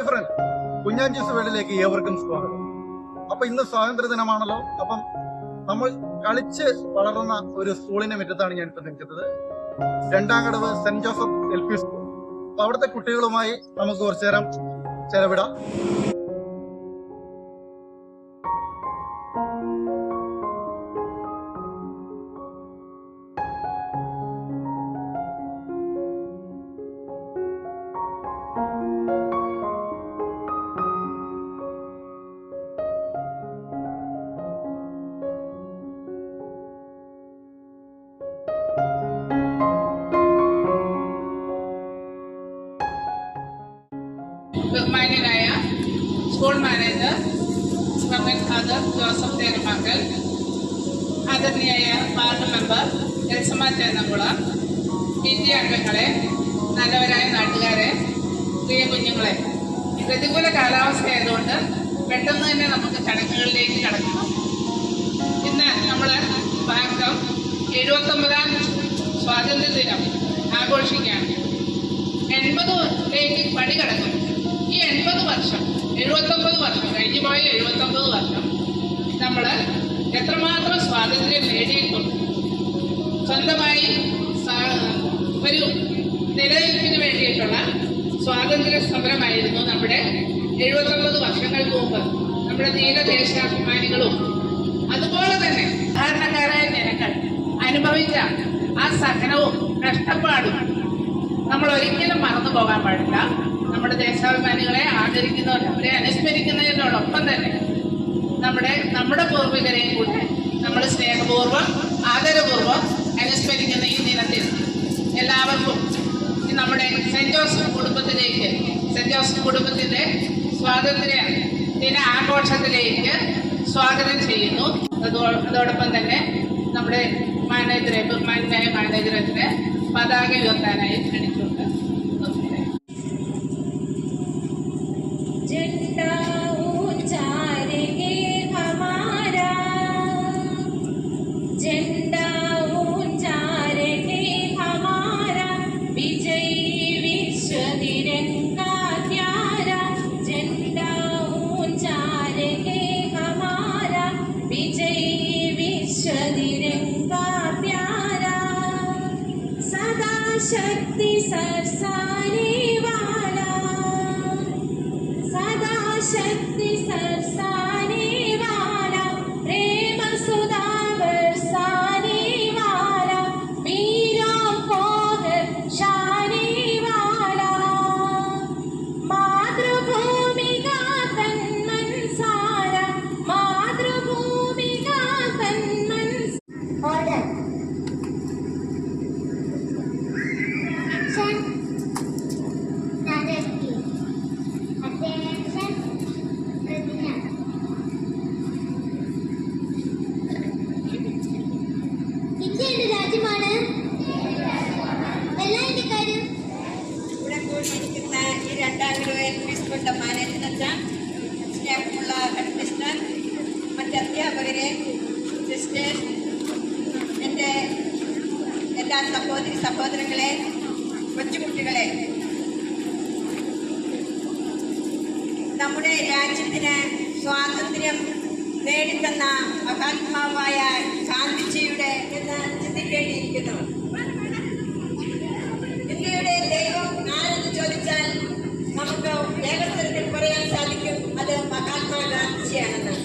Hi front, കുഞ്ഞാഞ്ചീസ് വേൾഡിലേക്ക് ഏവർക്കും സ്വാഗതം. അപ്പൊ ഇന്ന് സ്വാതന്ത്ര്യ ദിനമാണല്ലോ. അപ്പം നമ്മൾ കളിച്ച് വളർന്ന ഒരു സ്കൂളിന്റെ മുറ്റത്താണ് ഞാൻ ഇപ്പൊ നിൽക്കുന്നത്. Randamkadavu saint Joseph LP school. അപ്പൊ അവിടുത്തെ കുട്ടികളുമായി നമുക്ക് കുറച്ചു നേരം ചെലവിടാം. ബഹുമാന്യനായ school manager father Joseph Theramakkal, ആദരണീയായ ward member Elsamma Chennamkulam, PTA അംഗങ്ങളെ, നല്ലവരായ നാട്ടുകാരെ, പ്രിയ കുഞ്ഞുങ്ങളെ, പ്രതികൂല കാലാവസ്ഥയായതുകൊണ്ട് പെട്ടെന്ന് തന്നെ നമുക്ക് ചടങ്ങുകളിലേക്ക് കടക്കണം. ഇന്ന് നമ്മൾ ഭാഗം 79ാം സ്വാതന്ത്ര്യ ദിനം ആഘോഷിക്കുകയാണ്. 80ലേക്ക് പടി കടക്കും. ഈ 80 വർഷം, 79 വർഷം കഴിഞ്ഞു പോയ 79 വർഷം നമ്മൾ എത്രമാത്രം സ്വാതന്ത്ര്യം നേടിയിട്ടുണ്ട്. സ്വന്തമായി ഒരു നിലനിൽപ്പിന് വേണ്ടിയിട്ടുള്ള സ്വാതന്ത്ര്യ സമരമായിരുന്നു നമ്മുടെ 79 വർഷങ്ങൾക്ക് മുമ്പ് നമ്മുടെ ധീരദേശാഭിമാനികളും അതുപോലെ തന്നെ സാധാരണക്കാരായ ജനങ്ങൾ അനുഭവിച്ച ആ സഹനവും കഷ്ടപ്പാടും നമ്മൾ ഒരിക്കലും മറന്നു പോകാൻ പാടില്ല. നമ്മുടെ ദേശാഭിമാനികളെ ആദരിക്കുന്നവർ, അവരെ അനുസ്മരിക്കുന്നതിനോടൊപ്പം തന്നെ നമ്മുടെ പൂർവികരെയും കൂടെ നമ്മൾ സ്നേഹപൂർവ്വം ആദരപൂർവ്വം അനുസ്മരിക്കുന്ന ഈ ദിനത്തിൽ എല്ലാവർക്കും നമ്മുടെ സെന്റ് ജോസഫ് കുടുംബത്തിന്റെ സ്വാതന്ത്ര്യ ദിന ആഘോഷത്തിലേക്ക് സ്വാഗതം ചെയ്യുന്നു. അതോടൊപ്പം തന്നെ നമ്മുടെ ബഹുമാന്യനായ മാനേജറത്തിന് പതാക ഉയർത്താനായി ക്ഷണിച്ചുകൊണ്ട് झंडा ऊंचाएंगे हमारा, झंडा ऊंचाएंगे हमारा, विजयी विश्व तिरंगा प्यारा, झंडा ऊंचाएंगे हमारा, विजयी विश्व तिरंगा प्यारा, सदा शक्ति सरसाने वाला, सदा शक्ति सरसाने वाला, प्रेम सुधा बरसाने वाला, वीरों को दर्शाने वाला, मातृभूमि का तन मन सारा, मातृभूमि का तन मन ऑर्डर ഇന്ത്യയുടെ രാജ്യമാണ് എല്ലാ ഇന്ത്യക്കാരും. ഇവിടെ കൂടിയിരിക്കുന്ന ഈ രണ്ടാംകടവ് LP സ്കൂളിന്റെ മാനേജ്മെന്റ്, സ്നേഹമുള്ള ഹെഡ് മിസ്റ്റർ, മറ്റ് അധ്യാപകരെ, സിസ്റ്റേഴ്സ്, എൻ്റെ എല്ലാ സഹോദരങ്ങളെ, കൊച്ചുകുട്ടികളെ, നമ്മുടെ രാജ്യത്തിന് സ്വാതന്ത്ര്യം നേടിത്തന്ന മഹാത്മാവായ ഗാന്ധിജിയുടെ എന്ന് ചിന്തിക്കേണ്ടിയിരിക്കുന്നു. ഇന്ത്യയുടെ ദൈവം ആരെന്ന് ചോദിച്ചാൽ നമുക്ക് ഏകസ്വരത്തിൽ പറയാൻ സാധിക്കും, അത് മഹാത്മാ ഗാന്ധിജിയാണെന്ന്.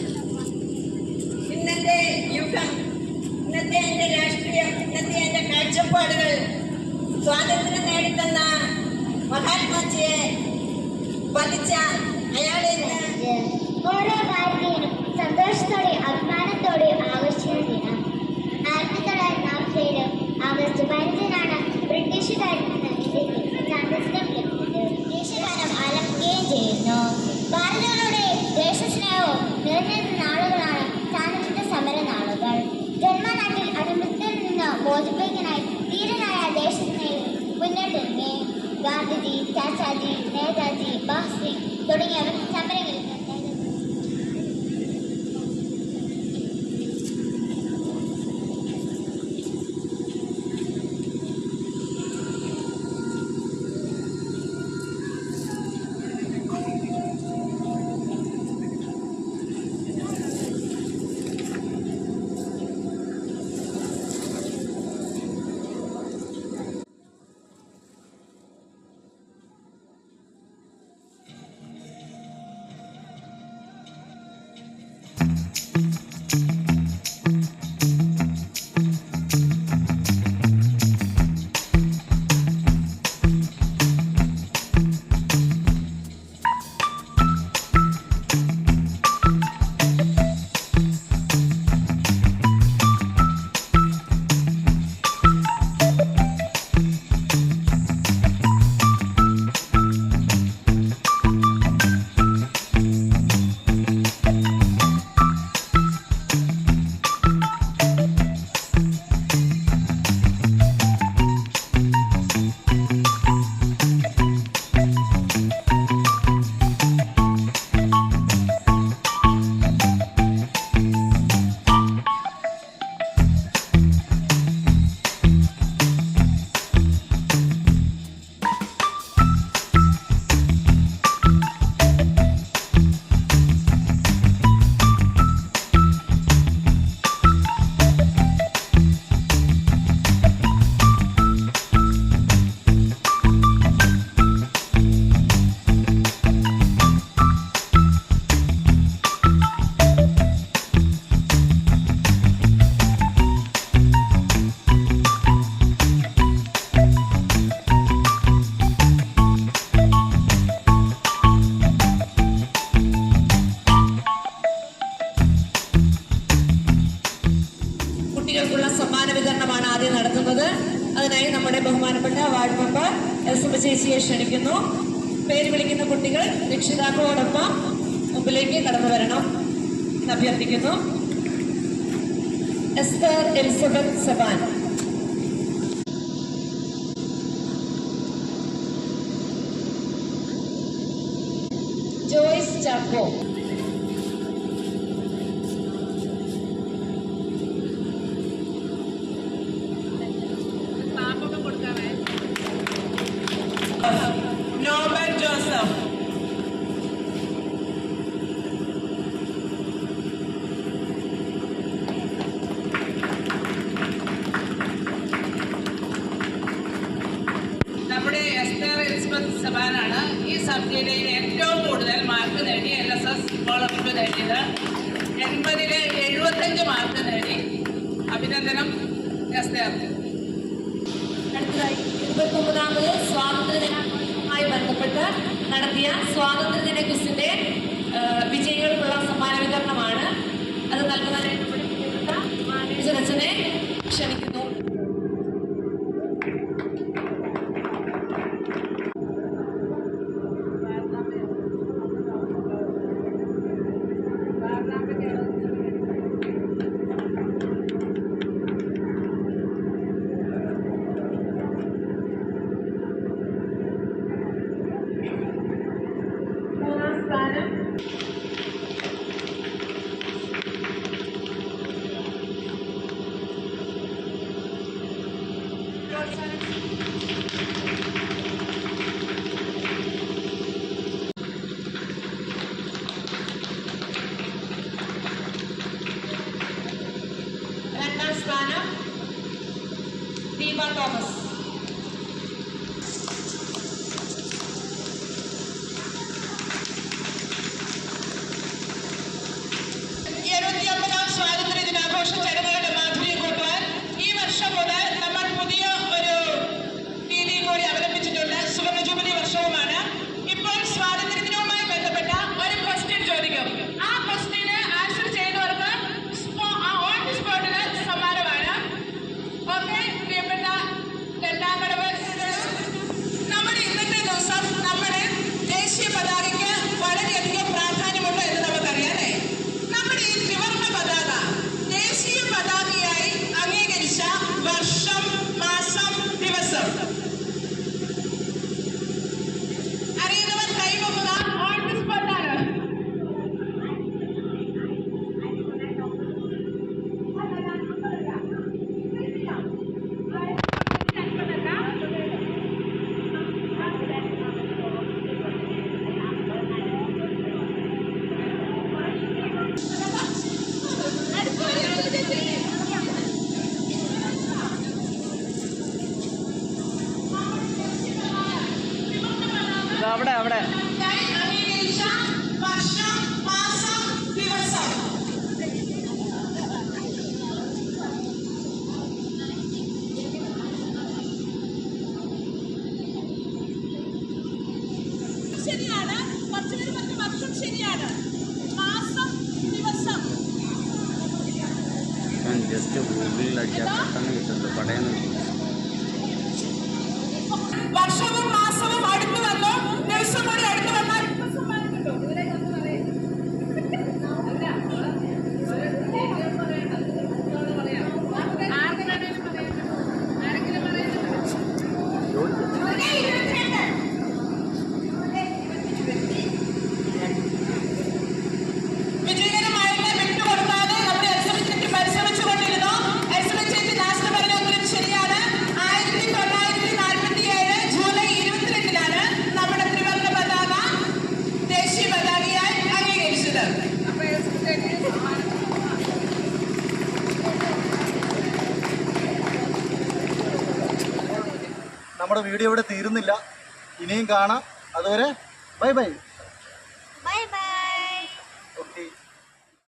ഇന്നത്തെ യുഗം, ഇന്നത്തെ എൻ്റെ രാഷ്ട്രീയം, ഇന്നത്തെ എൻ്റെ കാഴ്ചപ്പാടുകൾ സ്വാതന്ത്ര്യം നേടിത്തന്ന മഹാത്മാജിയെ വധിച്ച അയാളെ ഓരോ ഭാരതീയനും സന്തോഷത്തോടെ അഭിമാനത്തോടെ ആഘോഷിക്കുന്ന ദിനം 1947 ആഗസ്റ്റ് 15-നാണ് ബ്രിട്ടീഷുകാരിൽ നിന്ന് ഇന്ത്യക്ക് സ്വാതന്ത്ര്യം ലഭിച്ചത്. ദേശഗാനം ആലപിക്കുകയും ചെയ്യുന്നു. ഭാരതങ്ങളുടെ ദേശസ്നേഹവും നിറഞ്ഞിരുന്ന നാളുകളാണ് സ്വാതന്ത്ര്യ സമര നാളുകൾ. ജന്മനാട്ടിൽ അടിമത്തത്തിൽ നിന്ന് മോചിപ്പിക്കാനായി ധീരനായ ദേശസ്നേഹി മുന്നോട്ടിറങ്ങി. ഗാന്ധിജി, ചാച്ചാജി, നേതാജി, ഭഗത് സിംഗ് തുടങ്ങിയവർ സമരങ്ങളിൽ വാർഡ് മെമ്പർ എൽസമ്മ ചേച്ചിയെ ക്ഷണിക്കുന്നു. പേര് വിളിക്കുന്ന കുട്ടികൾ രക്ഷിതാക്കളോടൊപ്പം മുമ്പിലേക്ക് കടന്നു വരണം എന്ന് അഭ്യർത്ഥിക്കുന്നു. എസ്തർ എലിസബത്ത് സബാൻ, ജോയ്സ് ചാക്കോ, ക്ലാപ്പൊക്കെ കൊടുക്കാവേ. നോബൽ ജോസഫ്, നമ്മുടെ എസ്തർ എലിസബത്ത് സബാനാണ് ഈ സബ് ജില്ലയിൽ ഏറ്റവും കൂടുതൽ മാർക്ക് നേടി LSS സ്കോളർഷിപ്പ് നേടിയത്. 80-ൽ 75 മാർക്ക് നേടി. അഭിനന്ദനം എസ്തർ. അടുത്തതായി 29ാമത് സ്വാതന്ത്ര്യ ദിനാഘോഷവുമായി ബന്ധപ്പെട്ട് നടത്തിയ സ്വാതന്ത്ര്യദിന ക്വിസിന്റെ വിജയികൾക്കുള്ള സമ്മാന വിതരണമാണ്. അത് നൽകുന്നതിനായിട്ട് പ്രിയപ്പെട്ട മാനേജർ അച്ഛനെ ക്ഷണിക്കുന്നു. മൂന്നാം സ്ഥാനം രണ്ടാം സ്ഥാനം ദീപ തോമസ്. ഈ 79ാം സ്വാതന്ത്ര്യ ദിനാഘോഷ ചടങ്ങുകളുടെ മാധുര്യം കൂട്ടുവാൻ ഈ വർഷം മുതൽ നമ്മൾ പുതിയ ഒരു രീതി കൂടി അവലംബിച്ചിട്ടുണ്ട്. സുവർണ ജൂബിലി വർഷവുമാണ്. ഇപ്പോൾ സ്വാതന്ത്ര്യ ദിനവുമായി ബന്ധപ്പെട്ട ഒരു ക്വസ്റ്റ്യൻ ചോദിക്കും. ആ ക്വസ്റ്റ്യന് ആൻസർ ചെയ്യുന്നവർക്ക് ഓൺ ദി സ്പോട്ടിന് സമ്മാനമാണ്. ഓക്കെ, പ്രിയപ്പെട്ട രണ്ടാം കടവ്, നമ്മുടെ ഇന്നത്തെ ദിവസം നമ്മുടെ ദേശീയ പതാകയ്ക്ക് വളരെയധികം പ്രാധാന്യമുണ്ട് എന്ന് നമുക്കറിയാം അല്ലേ? നമ്മുടെ ഈ ത്രിവർണ്ണ പതാക ദേശീയ പതാകയായി അംഗീകരിച്ച വർഷം, മാസം, ദിവസം അറിയുന്നവർ കൈവക്കുക. ഓൺ ദി സ്പോട്ടാണ്. അവിടെ അംഗീകരിച്ച വർഷം, മാസം, ദിവസം ശരിയാണ്. കുറച്ചുപേര് പറഞ്ഞ വർഷം ശരിയാണ്. മാസം, ദിവസം ജസ്റ്റ് ഗൂഗിളിൽ അടിച്ചാൽ പെട്ടെന്ന് കിട്ടുന്നത് പടയെന്ന് വർഷവും മാസവും അടുത്ത് വന്നു. ദിവസം കൂടി അടുത്ത് വന്നാൽ വിജയകരമായിട്ട് വിട്ടുകൊടുക്കാതെ നമ്മുടെ എക്സമിറ്റി പരിശ്രമിച്ചുകൊണ്ടിരുന്നു. എക്സമിറ്റി ലാസ്റ്റ് പറഞ്ഞ ഉത്തരം ശരിയാണ്. 1947 ജൂലൈ 22-നാണ് നമ്മുടെ ത്രിവർണ്ണ പതാക ദേശീയ പതാകയായി അംഗീകരിച്ചത്. നമ്മുടെ വീഡിയോ ഇവിടെ തീരുന്നില്ല, ഇനിയും കാണാം. അതുവരെ ബൈ ബൈ.